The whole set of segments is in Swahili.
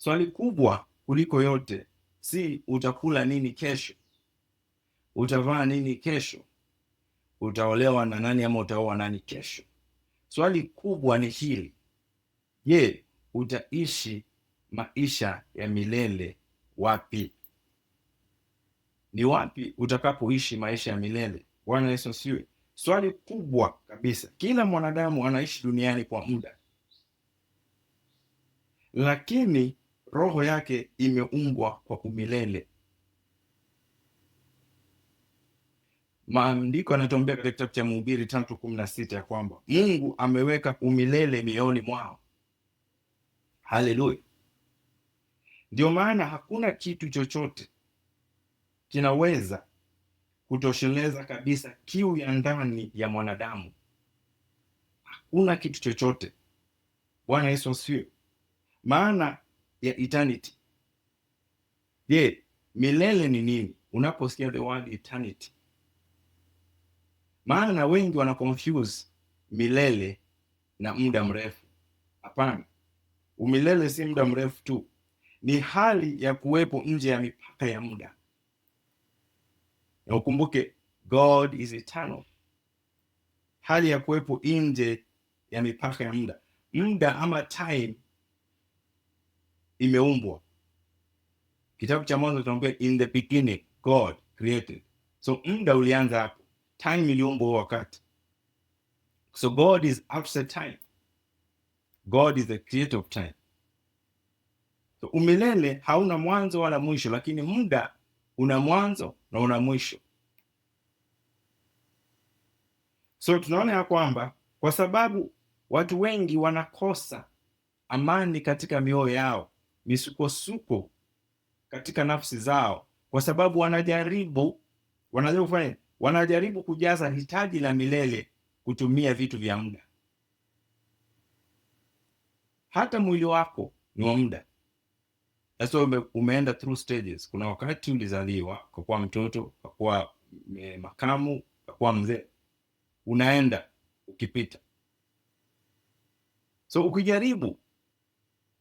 Swali kubwa kuliko yote si utakula nini kesho, utavaa nini kesho, utaolewa na nani ama utaoa nani kesho. Swali kubwa ni hili: je, utaishi maisha ya milele wapi? Ni wapi utakapoishi maisha ya milele? Bwana Yesu asifiwe. Swali kubwa kabisa. Kila mwanadamu anaishi duniani kwa muda, lakini roho yake imeumbwa kwa umilele. Maandiko yanatuambia katika kitabu cha Mhubiri 3:16 ya kwamba Mungu ameweka umilele mioyoni mwao. Haleluya! Ndio maana hakuna kitu chochote kinaweza kutosheleza kabisa kiu ya ndani ya mwanadamu. Hakuna kitu chochote. Bwana Yesu asifiwe. Maana ya eternity. Je, milele ni nini? Unaposikia the word eternity, maana wengi wana confuse milele na muda mrefu. Hapana, umilele si muda mrefu tu, ni hali ya kuwepo nje ya mipaka ya muda. Na ukumbuke God is eternal, hali ya kuwepo nje ya mipaka ya muda. Muda ama time imeumbwa. Kitabu cha Mwanzo kinatuambia in the beginning God created. So muda ulianza hapo, time iliumbwa wakati. So God is outside time. God is the creator of time. So umilele hauna mwanzo wala mwisho, lakini muda una mwanzo na una mwisho. So tunaona ya kwamba kwa sababu watu wengi wanakosa amani katika mioyo yao, misukosuko katika nafsi zao, kwa sababu wanajaribu kujaza hitaji la milele kutumia vitu vya muda. Hata mwili wako ni wa muda. Sasa umeenda through stages. Kuna wakati ulizaliwa ukakuwa mtoto, ukakuwa makamu, ukakuwa mzee, unaenda ukipita. So ukijaribu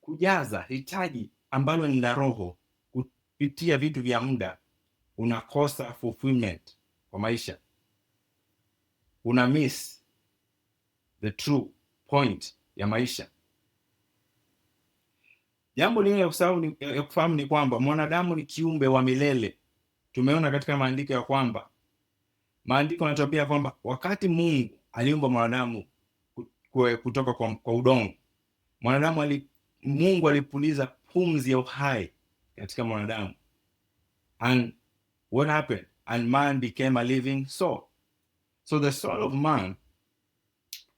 kujaza hitaji ambalo ni la roho kupitia vitu vya muda, unakosa fulfillment kwa maisha. Una miss the true point ya maisha. Jambo lingine ya kufahamu ni kwamba mwanadamu ni kiumbe wa milele. Tumeona katika maandiko ya kwamba maandiko yanatuambia kwamba wakati Mungu aliumba mwanadamu kutoka kwa udongo, Mungu alipuliza pumzi ya uhai katika mwanadamu. And what happened? And man became a living soul. So the soul of man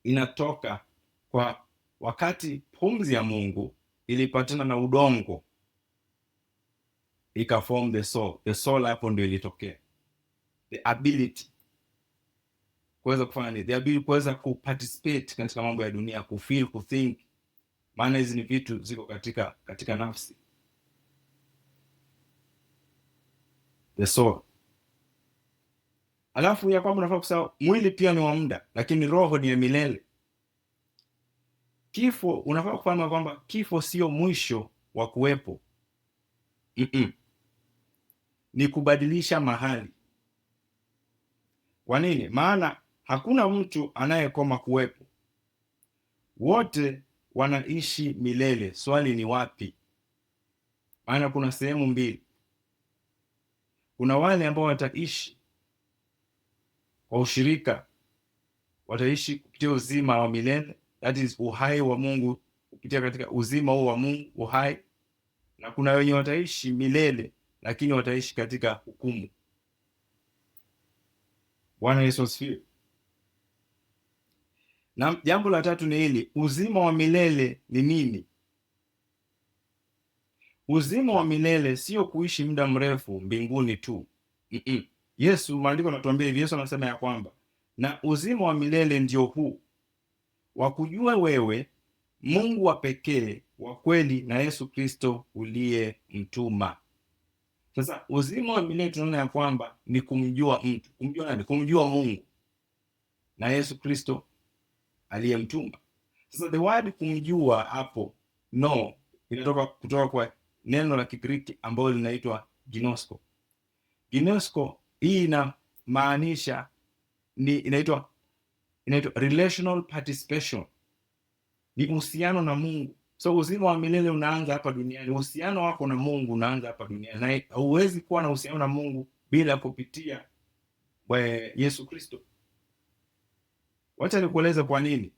inatoka kwa wakati pumzi ya Mungu ilipatana na udongo ikaform the soul. The soul hapo ndio ilitokea. The ability kuweza kufanya nini? The ability kuweza kuparticipate katika mambo ya dunia, kufeel, kuthink. Maana hizi ni vitu ziko katika nafsi. The soul. Alafu ya kwamba unafaa kusahau mwili pia ni wa muda, lakini roho ni ya milele. Kifo, unafaa kufahamu kwamba kifo sio mwisho wa kuwepo. Ni kubadilisha mahali. Kwa nini? Maana hakuna mtu anayekoma kuwepo. Wote wanaishi milele. Swali ni wapi? Maana kuna sehemu mbili. Kuna wale ambao wataishi kwa ushirika, wataishi kupitia uzima wa milele, that is uhai wa Mungu, kupitia katika uzima huo wa Mungu, uhai. Na kuna wenye wataishi milele, lakini wataishi katika hukumu. Bwana Yesu asifiwe. Na jambo la tatu ni hili: uzima wa milele ni nini? Uzima wa milele sio kuishi muda mrefu mbinguni tu. Yesu, maandiko yanatuambia hivi. Yesu anasema ya kwamba na uzima wa milele ndio huu, wa kujua wewe Mungu wa pekee wa kweli na Yesu Kristo uliyemtuma. Sasa uzima wa milele tunaona ya kwamba ni kumjua mtu. Kumjua nani? Kumjua Mungu na Yesu Kristo aliyemtuma. Sasa the word kumjua hapo, no, inatoka kutoka kwa neno la Kigiriki ambalo linaitwa ginosko. Ginosko hii inamaanisha inaitwa relational participation, ni uhusiano na Mungu. So uzima wa milele unaanza hapa duniani. Uhusiano wako na Mungu unaanza hapa duniani, na hauwezi kuwa na uhusiano na Mungu bila kupitia kwa Yesu Kristo. Wacha nikueleze kwa nini,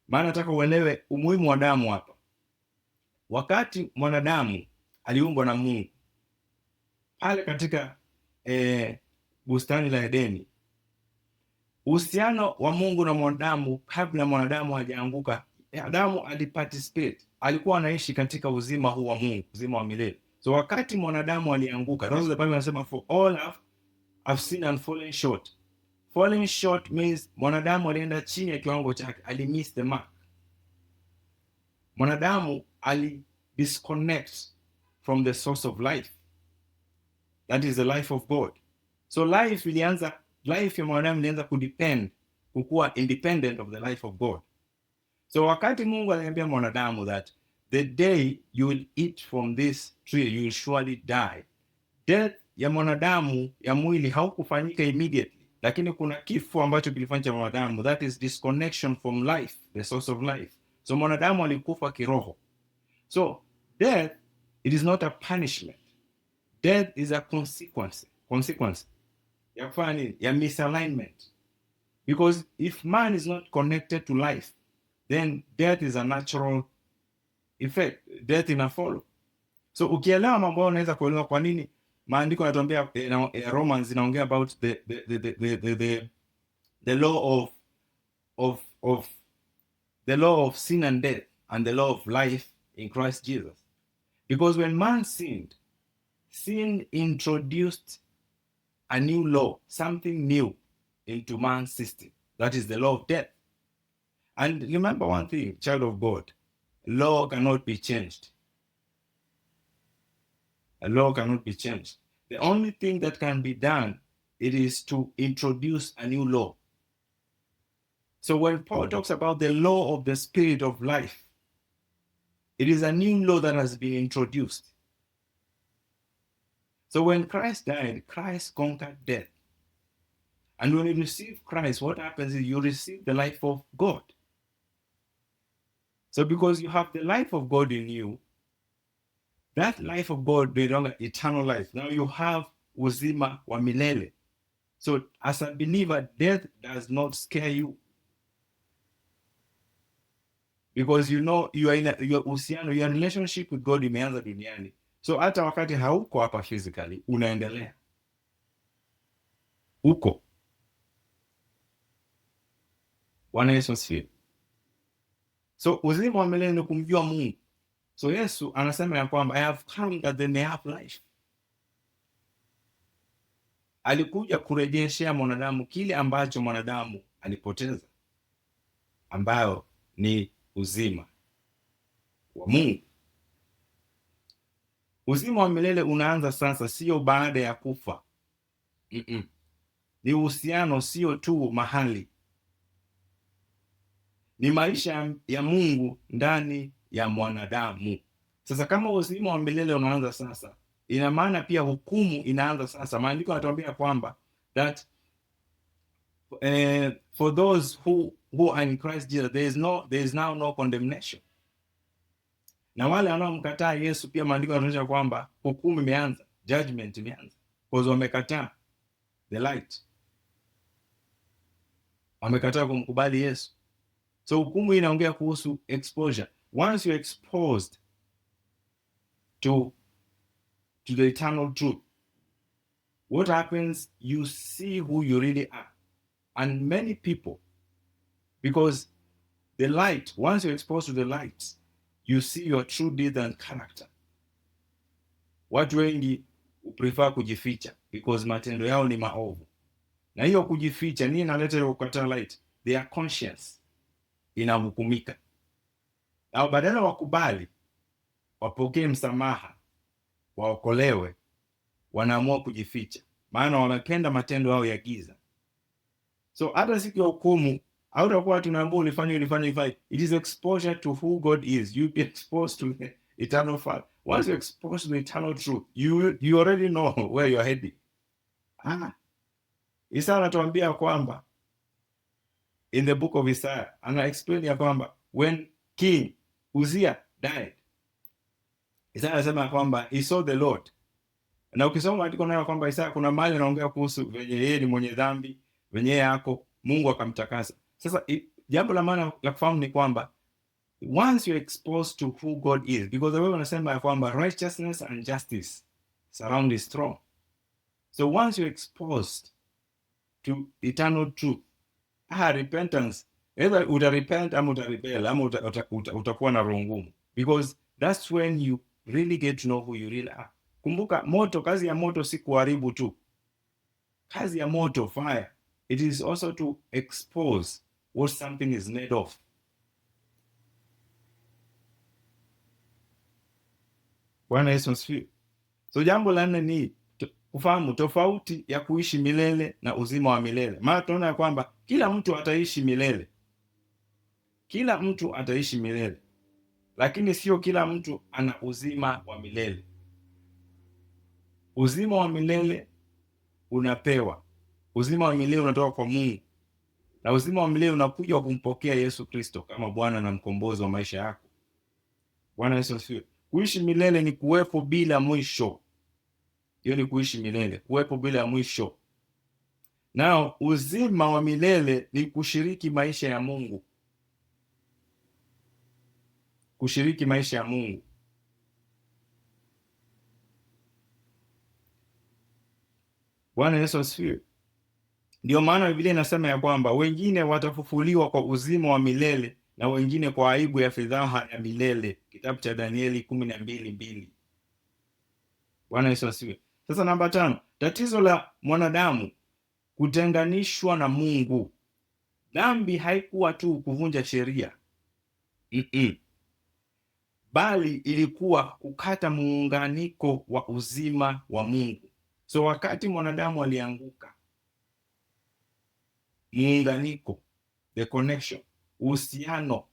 maana nataka uelewe umuhimu wa damu hapa. Wakati mwanadamu aliumbwa na Mungu pale katika bustani la Edeni, uhusiano wa Mungu na mwanadamu, kabla mwanadamu hajaanguka, Adamu aliparticipate, alikuwa anaishi katika uzima huu wa Mungu, uzima wa milele. So wakati mwanadamu alianguka, the Bible inasema for all have sinned and fallen short. Falling short means mwanadamu alienda chini ya kiwango chake, alimiss the mark. Mwanadamu disconnect from the source of life, that is the life of God. So life ya mwanadamu ilianza kudepend, kukuwa independent of the life of God. So wakati Mungu aliambia mwanadamu that the day you will eat from this tree you will surely die, death ya mwanadamu ya mwili haukufanyika immediately, lakini kuna kifo ambacho kilifanya mwanadamu, that is disconnection from life, the source of life. So mwanadamu alikufa kiroho. So death, it is not a punishment. Death is a consequence ya kufanya nini? Ya misalignment. Because if man is not connected to life, then death is a natural effect. Death ina follow. So ukielewa mambo hayo unaweza kuelewa kwa nini maandiko yanatuambia Romans inaongea about the law of sin and death and the law of life in Christ Jesus. Because when man sinned, sin introduced a new law, something new into man's system. That is the law of death. And remember one thing, child of God, law cannot be changed. A law cannot be changed. The only thing that can be done, it is to introduce a new law. So when Paul talks about the law of the spirit of life, it is a new law that has been introduced. So when Christ died, Christ conquered death. And when you receive Christ, what happens is you receive the life of God. So because you have the life of God in you, that life of God, no longer eternal life. Now you have uzima wa milele. So as a believer, death does not scare you. Because you know you are in your relationship with God imeanza duniani. So hata wakati hauko hapa physically, unaendelea. Uko. Bwana Yesu asifiwe. So uzima wa milele ni kumjua Mungu. So Yesu anasema ya kwamba I have come that they may have life. Alikuja kurejeshea mwanadamu kile ambacho mwanadamu alipoteza, ambayo ni uzima wa Mungu. Uzima wa milele unaanza sasa, sio baada ya kufa. Ni uhusiano, sio tu mahali. Ni maisha ya Mungu ndani ya mwanadamu. Sasa kama uzima wa milele unaanza sasa, ina maana pia hukumu inaanza sasa. Maandiko yanatuambia kwamba that for those who are in Christ Jesus, there is now no condemnation. Na wale wanaomkataa Yesu pia maandiko yanatuonyesha kwamba hukumu imeanza, judgment imeanza, because wamekataa the light, wamekataa kumkubali Yesu. So hukumu inaongea kuhusu exposure. Once you're exposed to the eternal truth, what happens? You see who you really are. And many people, because the light, once you're exposed to the light, you see your true deeds and character. Watu wengi prefer kujificha because matendo yao ni maovu. Na hiyo kujificha nini inaleta kukataa light? Their conscience inahukumika. Na badala wakubali, wapokee msamaha, waokolewe, wanaamua kujificha, maana wamependa matendo yao ya giza. So hata siku ya hukumu hautakuwa tunaambiwa ulifanya. It is exposure to who God is. You be exposed eternal fire. Once you're exposed to the eternal truth, you already know where you're heading. Isaya anatuambia kwamba in the book of Isaiah, ana explain ya kwamba when King Uzziah died, Isaya anasema kwamba he saw the Lord. Na ukisoma andiko nayo kwamba Isaya kuna mahali anaongea kuhusu venye yeye ni mwenye dhambi, venye yako Mungu akamtakasa. Sasa jambo la maana la kufahamu ni kwamba once you're exposed to who God is, because the way wanasema ya kwamba righteousness and justice surround his throne. So once you're exposed to eternal truth, repentance, either utarepent ama utarepel ama utakuwa na roho ngumu, because that's when you really get to know who you really are. Kumbuka moto, kazi ya moto si kuharibu tu. Kazi ya moto, fire, it is also to expose what something is made of. Bwana Yesu asifiwe. So jambo la nne ni kufahamu tofauti ya kuishi milele na uzima wa milele. Maana tunaona ya kwamba kila mtu ataishi milele. Kila mtu ataishi milele. Lakini sio kila mtu ana uzima wa milele. Uzima wa milele unapewa. Uzima wa milele unatoka kwa Mungu. Na uzima wa milele unakuja kumpokea Yesu Kristo kama Bwana na mkombozi wa maisha yako. Bwana Yesu asifiwe. Kuishi milele ni kuwepo bila mwisho. Hiyo ni kuishi milele, kuwepo bila mwisho. Nao uzima wa milele ni kushiriki maisha ya Mungu. Kushiriki maisha ya Mungu. Bwana Yesu asifiwe. Ndio maana Biblia inasema ya kwamba wengine watafufuliwa kwa uzima wa milele na wengine kwa aibu ya fedhaha ya milele. Kitabu cha Danieli 12:2. Bwana Yesu asifiwe. Sasa namba 5, tatizo la mwanadamu kutenganishwa na Mungu. Dhambi haikuwa tu kuvunja sheria. Bali ilikuwa kukata muunganiko wa uzima wa Mungu. So wakati mwanadamu alianguka, muunganiko, the connection, uhusiano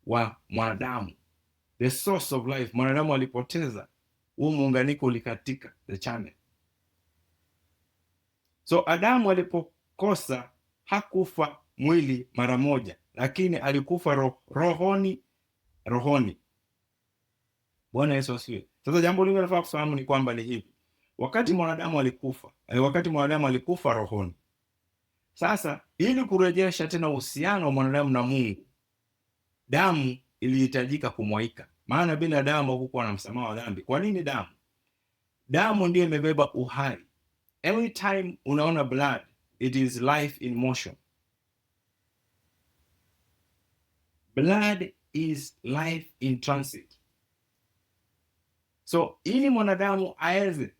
wa mwanadamu, the source of life, mwanadamu alipoteza, huo muunganiko ulikatika, the channel. So Adamu alipokosa hakufa mwili mara moja, lakini alikufa rohoni. Bwana Yesu asifiwe. Sasa jambo lingine nafaa kufahamu ni kwamba ni hivi. Wakati mwanadamu alikufa rohoni. Sasa ili kurejesha tena uhusiano wa mwanadamu na Mungu, damu ilihitajika kumwaika. Maana bila damu hakukuwa na msamaha wa dhambi. Kwa nini damu? Damu ndiyo imebeba uhai. Every time unaona blood, it is life in motion. Blood is life in transit. So ili mwanadamu aweze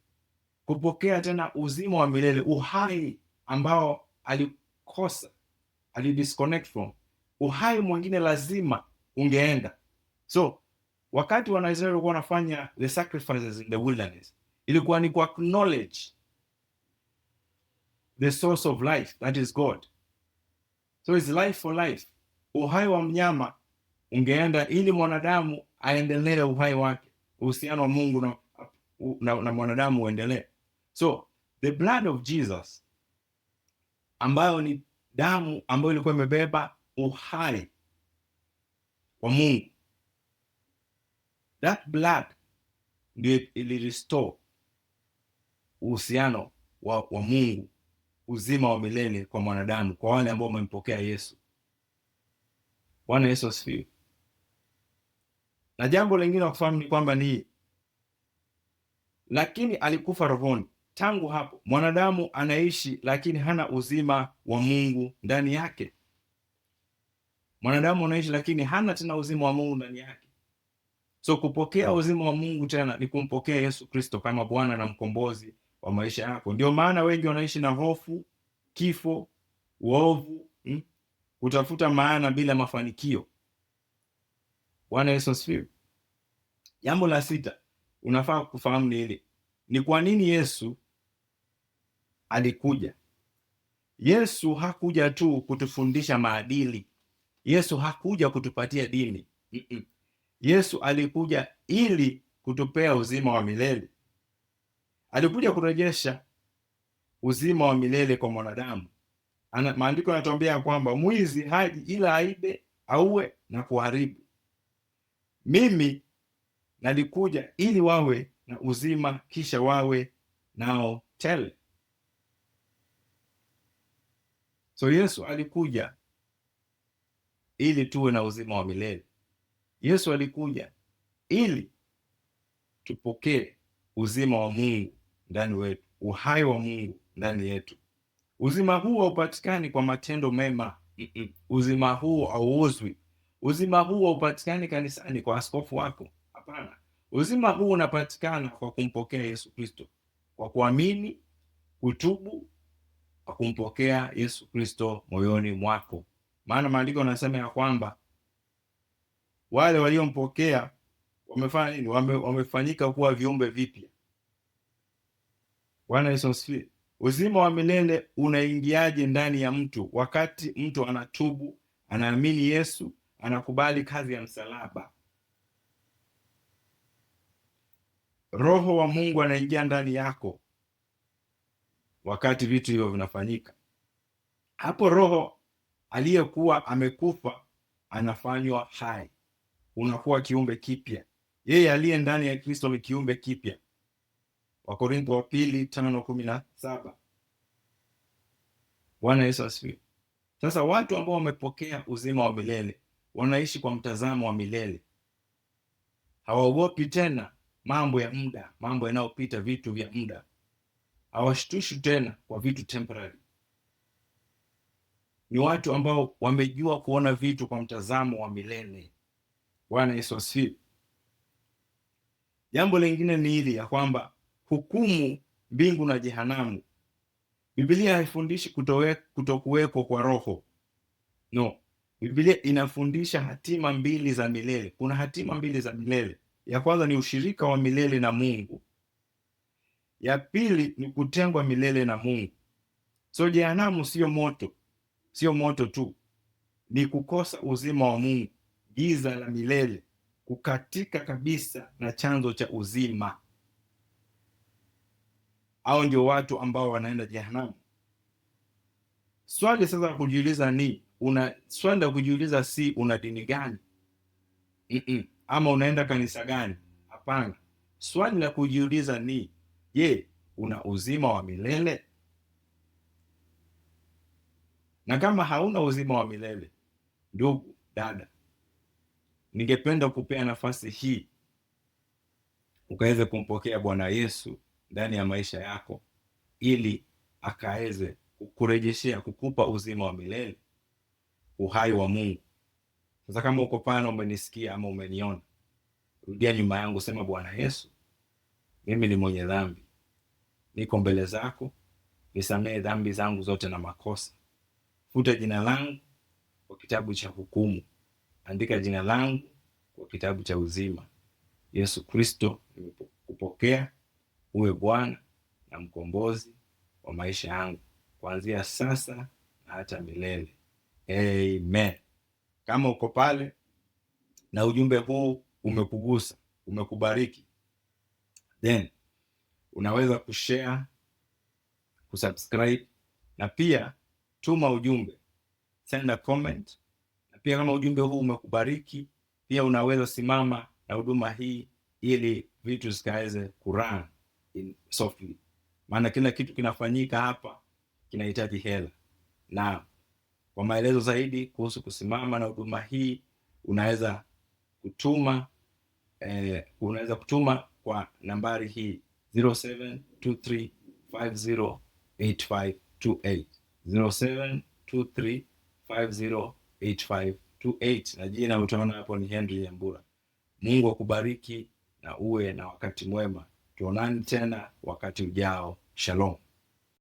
kupokea tena uzima wa milele, uhai ambao alikosa, alidisconnect from, uhai mwingine lazima ungeenda. So wakati Wanaisraeli walikuwa wanafanya the sacrifices in the wilderness, ilikuwa ni ku acknowledge the source of life, that is God. So it's life for life. Uhai wa mnyama ungeenda ili mwanadamu aendelee uhai wake, uhusiano wa Mungu na mwanadamu uendelee. So the blood of Jesus, ambayo ni damu ambayo ilikuwa imebeba uhai wa Mungu, that blood ndio ili restore uhusiano wa Mungu, uzima wa milele kwa mwanadamu, kwa wale ambao wamempokea Yesu. Bwana Yesu asifiwe. Na jambo lingine kufahamu ni kwamba ni lakini alikufa rohoni. Tangu hapo mwanadamu anaishi lakini hana uzima wa Mungu ndani yake. Mwanadamu anaishi lakini hana tena uzima wa Mungu ndani yake. So kupokea uzima wa Mungu tena ni kumpokea Yesu Kristo kama Bwana na mkombozi wa maisha yako. Ndio maana wengi wanaishi na hofu, kifo, uovu, kutafuta maana bila mafanikio. Bwana Yesu asifiwe. Jambo la 6 unafaa kufahamu ni hili. Ni kwa nini Yesu alikuja? Yesu hakuja tu kutufundisha maadili. Yesu hakuja kutupatia dini. Yesu alikuja ili kutupea uzima wa milele. Alikuja kurejesha uzima wa milele kwa mwanadamu. Maandiko yanatuambia kwamba mwizi haji ila aibe, auwe na kuharibu. Mimi nalikuja ili wawe na uzima, kisha wawe nao tele. So Yesu alikuja ili tuwe na uzima wa milele. Yesu alikuja ili tupokee uzima wa Mungu ndani wetu, uhai wa Mungu ndani yetu. Uzima huu haupatikani kwa matendo mema. Uzima huu hauuzwi. Uzima huu haupatikani kanisani kwa askofu wako. Hapana. Uzima huu unapatikana kwa kumpokea Yesu Kristo, kwa kuamini, kutubu, kwa kumpokea Yesu Kristo moyoni mwako. Maana maandiko yanasema ya kwamba wale waliompokea wamefanya nini? Wamefanyika kuwa viumbe vipya. Bwana Yesu asifiwe. Uzima wa milele unaingiaje ndani ya mtu? Wakati mtu anatubu, anaamini Yesu, anakubali kazi ya msalaba. Roho wa Mungu anaingia ndani yako wakati vitu hivyo vinafanyika. Hapo roho aliyekuwa amekufa anafanywa hai, unakuwa kiumbe kipya. Yeye aliye ndani ya Kristo ni kiumbe kipya. Wakorintho wa pili 5:17. Bwana Yesu asifiwe. Sasa watu ambao wamepokea uzima wa milele wanaishi kwa mtazamo wa milele. Hawaogopi tena mambo ya muda, mambo yanayopita, vitu vya muda. Hawashtushi tena kwa vitu temporary. Ni watu ambao wamejua kuona vitu kwa mtazamo wa milele. Bwana Yesu asifiwe. Jambo lingine ni hili ya kwamba hukumu mbingu na jehanamu. Biblia haifundishi kutokuweko kwa roho. No. Biblia inafundisha hatima mbili za milele. Kuna hatima mbili za milele. Ya kwanza ni ushirika wa milele na Mungu. Ya pili ni kutengwa milele na Mungu. So jehanamu sio moto. Sio moto tu. Ni kukosa uzima wa Mungu. Giza la milele. Kukatika kabisa na chanzo cha uzima. Hao ndio watu ambao wanaenda jehanamu. Swali sasa kujiuliza ni, swali la kujiuliza si una dini gani? Ama unaenda kanisa gani? Hapana. Swali la kujiuliza ni, je, una uzima wa milele? Na kama hauna uzima wa milele, ndugu, dada, ningependa kupea nafasi hii ukaweze kumpokea Bwana Yesu ndani ya maisha yako, ili akaweze kukurejeshea, kukupa uzima wa milele, uhai wa Mungu. Sasa kama uko pale umenisikia ama umeniona, rudia nyuma yangu, sema: Bwana Yesu, mimi ni mwenye dhambi, niko mbele zako, nisamehe dhambi zangu zote na makosa. Futa jina langu kwa kitabu cha hukumu, andika jina langu kwa kitabu cha uzima. Yesu Kristo, nimekupokea uwe Bwana na mkombozi wa maisha yangu kuanzia sasa na hata milele. Amen. Kama uko pale na ujumbe huu umekugusa, umekubariki, then unaweza kushare, kusubscribe, na pia tuma ujumbe, send a comment. Na pia kama ujumbe huu umekubariki, pia unaweza simama na huduma hii ili vitu zikaweze kurun softly. Maana kila kitu kinafanyika hapa kinahitaji hela. Na kwa maelezo zaidi kuhusu kusimama na huduma hii, unaweza kutuma kwa nambari hii 0723508528, 0723508528, na jina utaona hapo ni Henry Nyambura. Mungu akubariki na uwe na wakati mwema. Tuonane tena wakati ujao. Shalom.